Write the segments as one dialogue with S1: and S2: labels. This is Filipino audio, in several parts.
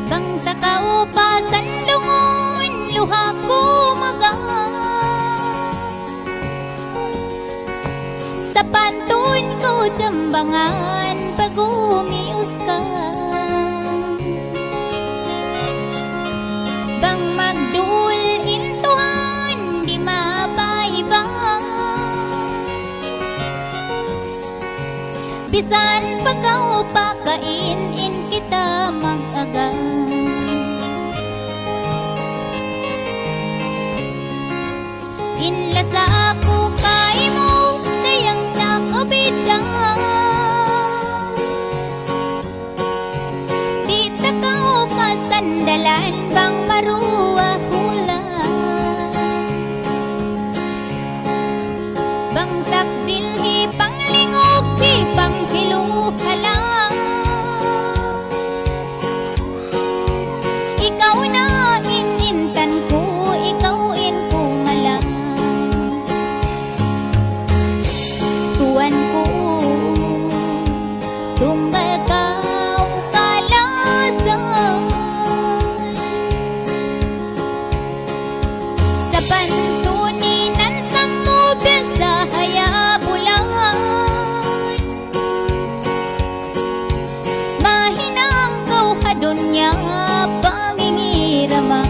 S1: Bang takao pa sandungon luha ko sa pantun ko jambangan pag umius ka. Bang magdul intuhan di mabaybang bisan pagkao pakain-in kita mag-aga. Inla sa ako kay mo kayang nakabidang di takao kasandalan bang maruwa hula. Bang takdilhi panglingog di panghiluhalang ikaw na inintan ko, ikaw in ko malang tuwan ko tunggal ka kalasan sa pantuninan sa mobil sa hayabulan mahinang kau hadunya pangingiraman.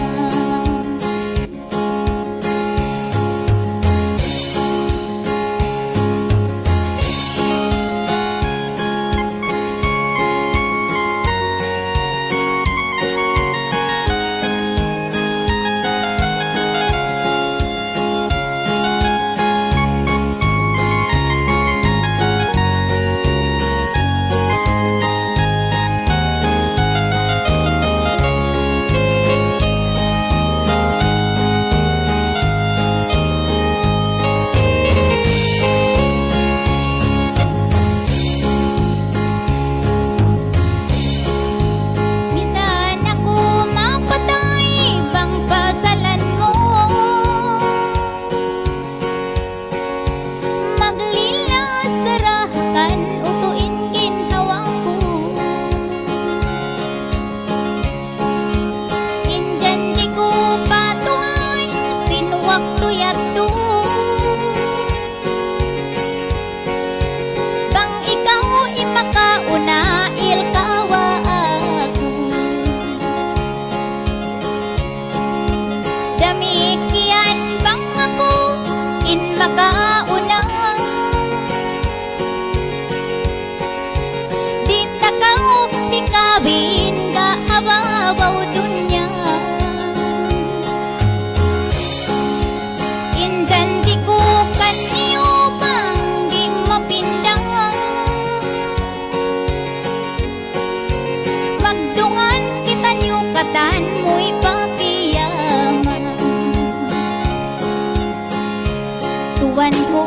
S1: Bang ikaw imakauna ilkawa ako damikian bang ako in makauna di takaw pikabin ka ababaw dunya injanji ko kanyo pangging mapindang magdungan kita niyo katan mo'y pakiyaman tuwan ko